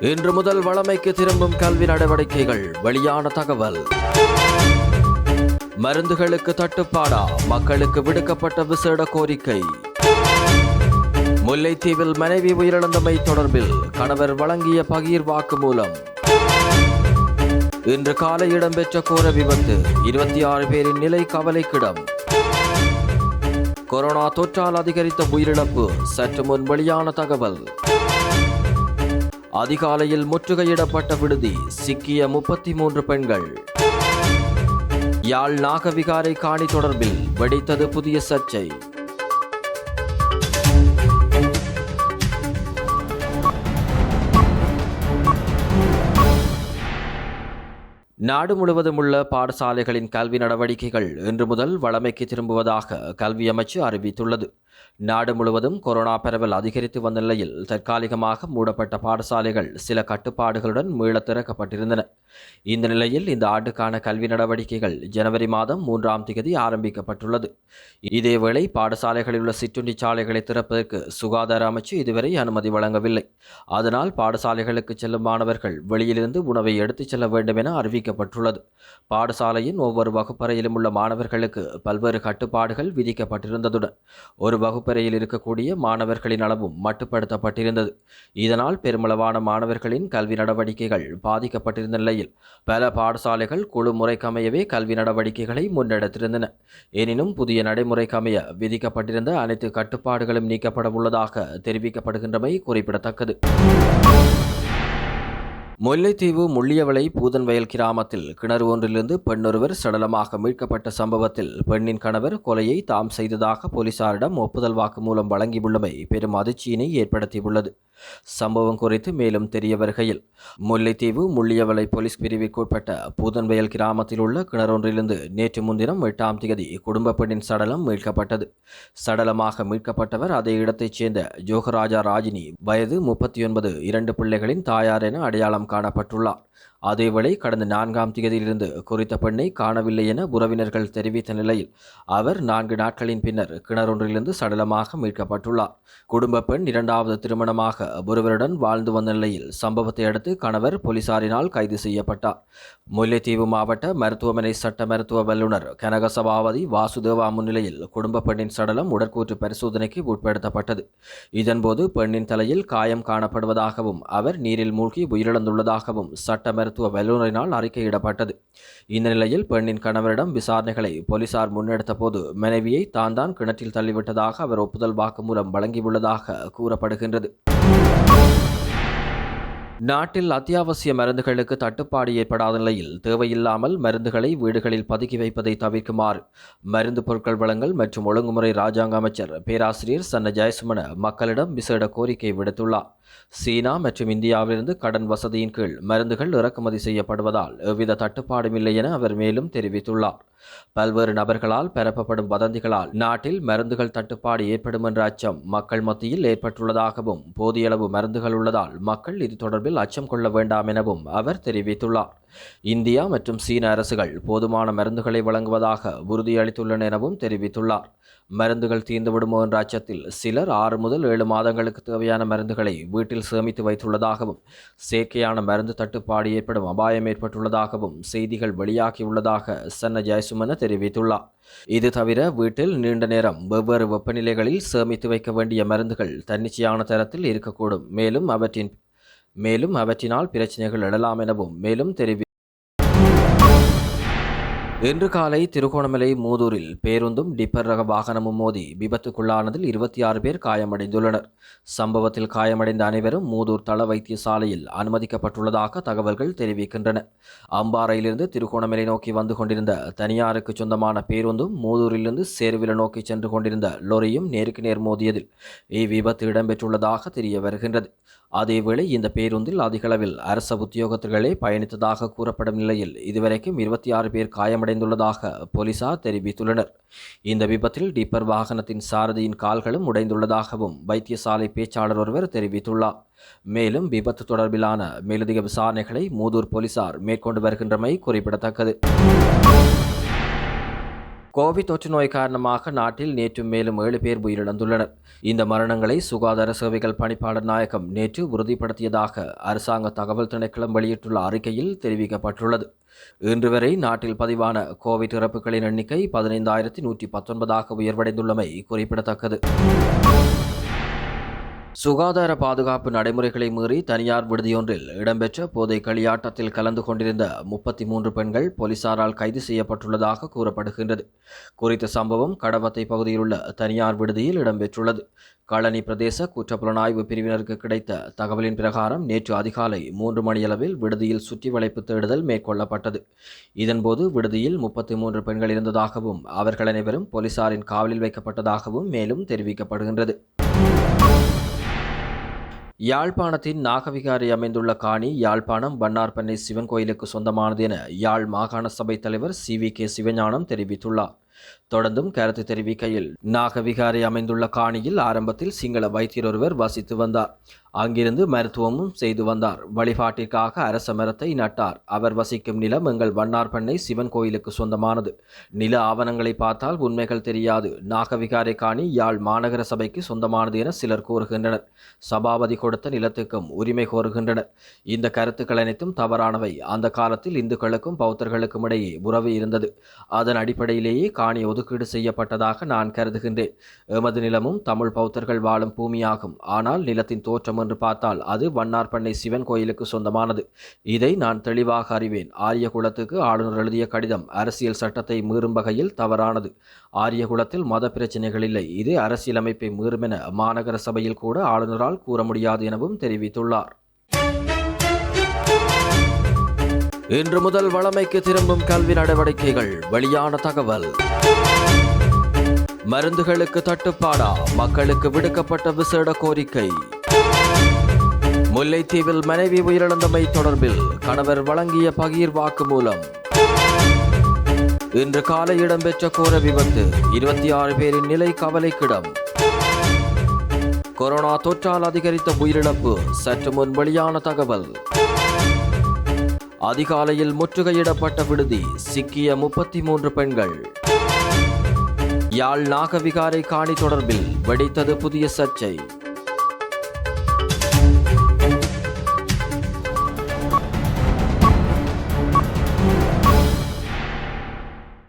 இன்று முதல் வழமைக்கு திரும்பும் கல்வி நடவடிக்கைகள். வெளியான தகவல். மருந்துகளுக்கு தட்டுப்பாடா? மக்களுக்கு விடுக்கப்பட்ட விசேட கோரிக்கை. முல்லைத்தீவில் மனைவி உயிரிழந்தமை தொடர்பில் கணவர் வழங்கிய பகீர் வாக்குமூலம். இன்று காலை இடம்பெற்ற கோர விபத்து. 26 பேரின் நிலை கவலைக்கிடம். கொரோனா தொற்றால் அதிகரித்த உயிரிழப்பு. சற்று முன் வெளியான தகவல். அதிகாலையில் முற்றுகையிடப்பட்ட விடுதி. சிக்கிய 33 பெண்கள். யாழ் நாகவிகாரை காணி தொடர்பில் வெடித்தது புதிய சர்ச்சை. நாடு முழுவதும் உள்ள பாடசாலைகளின் கல்வி நடவடிக்கைகள் இன்று முதல் வழமைக்கு திரும்புவதாக கல்வி அமைச்சு அறிவித்துள்ளது. நாடு முழுவதும் கொரோனா பரவல் அதிகரித்து வந்த நிலையில் தற்காலிகமாக மூடப்பட்ட பாடசாலைகள் சில கட்டுப்பாடுகளுடன் மீள திறக்கப்பட்டிருந்தன. இந்த நிலையில் இந்த ஆண்டுக்கான கல்வி நடவடிக்கைகள் ஜனவரி மாதம் 3ஆம் தேதி ஆரம்பிக்கப்பட்டுள்ளது. இதேவேளை பாடசாலைகளில் உள்ள சிற்றுண்டி சாலைகளை திறப்பதற்கு சுகாதார அமைச்சு இதுவரை அனுமதி வழங்கவில்லை. அதனால் பாடசாலைகளுக்கு செல்லும் மாணவர்கள் வெளியிலிருந்து உணவை எடுத்துச் செல்ல வேண்டும் என அறிவிக்கப்பட்டுள்ளது. பாடசாலையின் ஒவ்வொரு வகுப்பறையிலும் உள்ள மாணவர்களுக்கு பல்வேறு கட்டுப்பாடுகள் விதிக்கப்பட்டிருந்ததுடன் ஒரு வகுப்பறையில் இருக்கக்கூடிய மாணவர்களின் அளவும் மட்டுப்படுத்தப்பட்டிருந்தது. இதனால் பெருமளவான மாணவர்களின் கல்வி நடவடிக்கைகள் பாதிக்கப்பட்டிருந்த நிலையில் பல பாடசாலைகள் குழு முறைக்கமையவே கல்வி நடவடிக்கைகளை முன்னெடுத்திருந்தன. எனினும் புதிய நடைமுறைக்கமைய விதிக்கப்பட்டிருந்த அனைத்து கட்டுப்பாடுகளும் நீக்கப்பட உள்ளதாக தெரிவிக்கப்படுகின்றமை குறிப்பிடத்தக்கது. முல்லைத்தீவு முள்ளியவளை பூதன்வயல் கிராமத்தில் கிணறு ஒன்றிலிருந்து பெண்ணொருவர் சடலமாக மீட்கப்பட்ட சம்பவத்தில் பெண்ணின் கணவர் கொலையை தாம் செய்ததாக போலீசாரிடம் ஒப்புதல் வாக்குமூலம் வழங்கியுள்ளமை பெரும் அதிர்ச்சியினை ஏற்படுத்தியுள்ளது. சம்பவம் குறித்து மேலும் தெரிய வருகையில் முல்லைத்தீவு முள்ளியவளை போலீஸ் பிரிவிற்குட்பட்ட பூதன்வயல் கிராமத்தில் உள்ள கிணறொன்றிலிருந்து நேற்று முன்தினம் 8ஆம் தேதி குடும்ப பெண்ணின் சடலம் மீட்கப்பட்டது. சடலமாக மீட்கப்பட்டவர் அதே இடத்தைச் சேர்ந்த ஜோகராஜா ராஜினி, வயது 39, 2 பிள்ளைகளின் தாயார் என அடையாளம் காணப்பட்டுள்ளார். அதேவேளை கடந்த 4ஆம் தேதியிலிருந்து குறித்த பெண்ணை காணவில்லை என உறவினர்கள் தெரிவித்த நிலையில் அவர் 4 நாட்களின் பின்னர் கிணறொன்றிலிருந்து சடலமாக மீட்கப்பட்டுள்ளார். குடும்ப பெண் 2வது திருமணமாக ஒருவருடன் வாழ்ந்து வந்த நிலையில் சம்பவத்தை அடுத்து கணவர் போலீசாரினால் கைது செய்யப்பட்டார். முல்லைத்தீவு மாவட்ட மருத்துவமனை சட்ட மருத்துவ வல்லுநர் கனகசபாபதி வாசுதேவா முன்னிலையில் குடும்ப பெண்ணின் சடலம் உடற்கூற்று பரிசோதனைக்கு உட்படுத்தப்பட்டது. இதன்போது பெண்ணின் தலையில் காயம் காணப்படுவதாகவும் அவர் நீரில் மூழ்கி உயிரிழந்துள்ளதாகவும் சட்ட மருத்துவ வல்லுநரினால் அறிக்கையிடப்பட்டது. இந்த நிலையில் பெண்ணின் கணவரிடம் விசாரணைகளை போலீசார் முன்னெடுத்த போது மனைவியை தான் கிணற்றில் தள்ளிவிட்டதாக அவர் ஒப்புதல் வாக்குமூலம் வழங்கியுள்ளதாக கூறப்படுகின்றது. நாட்டில் அத்தியாவசிய மருந்துகளுக்கு தட்டுப்பாடு ஏற்படாத நிலையில் தேவையில்லாமல் மருந்துகளை வீடுகளில் பதுக்கி வைப்பதை தவிர்க்குமாறு மருந்து பொருட்கள் வழங்கல் மற்றும் ஒழுங்குமுறை இராஜாங்க அமைச்சர் பேராசிரியர் சன்ன ஜெயசுமன மக்களிடம் விசேட கோரிக்கை விடுத்துள்ளார். சீனா மற்றும் இந்தியாவிலிருந்து கடன் வசதியின் கீழ் மருந்துகள் இறக்குமதி செய்யப்படுவதால் எவ்வித தட்டுப்பாடும் இல்லை என அவர் மேலும் தெரிவித்துள்ளார். பல்வேறு நபர்களால் பரப்பப்படும் வதந்திகளால் நாட்டில் மருந்துகள் தட்டுப்பாடு ஏற்படும் என்ற அச்சம் மக்கள் மத்தியில் ஏற்பட்டுள்ளதாகவும் போதிய அளவு மருந்துகள் உள்ளதால் மக்கள் இது தொடர்பில் அச்சம் கொள்ள வேண்டாம் எனவும் அவர் தெரிவித்துள்ளார். இந்தியா மற்றும் சீன அரசுகள் போதுமான மருந்துகளை வழங்குவதாக உறுதியளித்துள்ளன எனவும் தெரிவித்துள்ளார். மருந்துகள் தீர்ந்துவிடுமோ என்ற அச்சத்தில் சிலர் 6 முதல் 7 மாதங்களுக்கு தேவையான மருந்துகளை வீட்டில் சேமித்து வைத்துள்ளதாகவும் செயற்கையான மருந்து தட்டுப்பாடு ஏற்படும் அபாயம் ஏற்பட்டுள்ளதாகவும் செய்திகள் வெளியாகியுள்ளதாக சன்ன ஜெயசுமன தெரிவித்துள்ளார். இது தவிர வீட்டில் நீண்ட நேரம் வெவ்வேறு வெப்பநிலைகளில் சேமித்து வைக்க வேண்டிய மருந்துகள் தன்னிச்சையான தரத்தில் இருக்கக்கூடும். மேலும் அவற்றினால் பிரச்சனைகள் எழலாம் எனவும் மேலும் இன்று காலை திருகோணமலை மூதூரில் பேருந்தும் டிப்பர் ரக வாகனமும் மோதி விபத்துக்குள்ளானதில் 26 பேர் காயமடைந்துள்ளனர். சம்பவத்தில் காயமடைந்த அனைவரும் மூதூர் தள வைத்தியசாலையில் அனுமதிக்கப்பட்டுள்ளதாக தகவல்கள் தெரிவிக்கின்றன. அம்பாறையிலிருந்து திருகோணமலை நோக்கி வந்து கொண்டிருந்த தனியாருக்கு சொந்தமான பேருந்தும் மூதூரிலிருந்து சேர்வில நோக்கி சென்று கொண்டிருந்த லொரியும் நேருக்கு நேர் மோதியதில் இவ்விபத்து இடம்பெற்றுள்ளதாக தெரிய வருகின்றது. அதேவேளை இந்த பேருந்தில் அதிகளவில் அரச உத்தியோகத்தர்களே பயணித்ததாக கூறப்படும் நிலையில் இதுவரைக்கும் 26 பேர் காயமடைந்துள்ளதாக போலீசார் தெரிவித்துள்ளனர். இந்த விபத்தில் டிப்பர் வாகனத்தின் சாரதியின் கால்களும் உடைந்துள்ளதாகவும் வைத்தியசாலை பேச்சாளர் ஒருவர் தெரிவித்துள்ளார். மேலும் விபத்து தொடர்பிலான மேலதிக விசாரணைகளை மூதூர் போலீசார் மேற்கொண்டு வருகின்றமை குறிப்பிடத்தக்கது. கோவிட் தொற்று நோய் காரணமாக நாட்டில் நேற்று மேலும் 7 பேர் உயிரிழந்துள்ளனர். இந்த மரணங்களை சுகாதார சேவைகள் பணிப்பாளர் நாயகம் நேற்று உறுதிப்படுத்தியதாக அரசாங்க தகவல் திணைக்களம் வெளியிட்டுள்ள அறிக்கையில் தெரிவிக்கப்பட்டுள்ளது. இன்று வரை நாட்டில் பதிவான கோவிட் இறப்புகளின் எண்ணிக்கை 15,119 உயர்வடைந்துள்ளமை குறிப்பிடத்தக்கது. சுகாதார பாதுகாப்பு நடைமுறைகளை மீறி தனியார் விடுதியொன்றில் இடம்பெற்ற போதை களியாட்டத்தில் கலந்து கொண்டிருந்த 33 பெண்கள் போலீசாரால் கைது செய்யப்பட்டுள்ளதாக கூறப்படுகின்றது. குறித்த சம்பவம் கடவத்தை பகுதியில் உள்ள தனியார் விடுதியில் இடம்பெற்றுள்ளது. களனி பிரதேச குற்றப்புலனாய்வு பிரிவினருக்கு கிடைத்த தகவலின் பிரகாரம் நேற்று அதிகாலை 3 மணியளவில் விடுதியில் சுற்றி வளைப்பு தேடுதல் மேற்கொள்ளப்பட்டது. இதன்போது விடுதியில் 33 பெண்கள் இருந்ததாகவும் அவர்கள் அனைவரும் போலீசாரின் காவலில் வைக்கப்பட்டதாகவும் மேலும் தெரிவிக்கப்படுகின்றது. யாழ்ப்பாணத்தின் நாகவிகாரை அமைந்துள்ள காணி யாழ்ப்பாணம் வண்ணார்பண்ணை சிவன் கோயிலுக்கு சொந்தமானது என யாழ் மாகாண சபை தலைவர் CVK சிவஞானம் தெரிவித்துள்ளார். தொடர்ந்தும் கருத்து தெரிவிக்கையில், நாகவிகாரை அமைந்துள்ள காணியில் ஆரம்பத்தில் சிங்கள வைத்தியர் ஒருவர் வசித்து வந்தார். அங்கிருந்து மருத்துவமும் செய்து வந்தார். வழிபாட்டிற்காக அரச மரத்தை நட்டார். அவர் வசிக்கும் நிலம் எங்கள் வண்ணார்பண்ணை சிவன் கோயிலுக்கு சொந்தமானது. நில ஆவணங்களை பார்த்தால் உண்மைகள் தெரியாது. நாகவிகாரை காணி யாழ் மாநகர சபைக்கு சொந்தமானது என சிலர் கூறுகின்றனர். சபாபதி கொடுத்த நிலத்துக்கும் உரிமை கோருகின்றனர். இந்த கருத்துக்கள் அனைத்தும் தவறானவை. அந்த காலத்தில் இந்துக்களுக்கும் பௌத்தர்களுக்கும் இடையே உறவு இருந்தது. அதன் அடிப்படையிலேயே காணி ஒதுக்கீடு செய்யப்பட்டதாக நான் கருதுகின்றேன். எமது நிலமும் தமிழ் பௌத்தர்கள் வாழும் பூமியாகும். ஆனால் நிலத்தின் தோற்றம் என்று பார்த்தால் அது வண்ணார்பண்ணை சிவன் கோயிலுக்கு சொந்தமானது. இதை நான் தெளிவாக அறிவேன். ஆரியகுலத்துக்கு ஆளுநர் எழுதிய கடிதம் அரசியல் சட்டத்தை மீறும் வகையில் தவறானது. ஆரியகுலத்தில் மத பிரச்சனைகள் இல்லை. இது அரசியலமைப்பை மீறும் என மாநகர சபையில் கூட ஆளுநரால் கூற முடியாது எனவும் தெரிவித்துள்ளார். இன்று முதல் வழமைக்கு திரும்பும் கல்வி நடவடிக்கைகள். வெளியான தகவல். மருந்துகளுக்கு தட்டுப்பாடா? மக்களுக்கு விடுக்கப்பட்ட விசேட கோரிக்கை. முல்லைத்தீவில் மனைவி உயிரிழந்தமை தொடர்பில் கணவர் வழங்கிய பகீர் வாக்குமூலம். இன்று காலை இடம்பெற்ற கோர விபத்து. 26 பேரின் நிலை கவலைக்கிடம். கொரோனா தொற்றால் அதிகரித்த உயிரிழப்பு. சற்று முன் வெளியான தகவல். அதிகாலையில் முற்றுகையிடப்பட்ட விடுதி. சிக்கிய 33 பெண்கள். யாழ் நாகவிகாரை காணி தொடர்பில் வெடித்தது புதிய சர்ச்சை.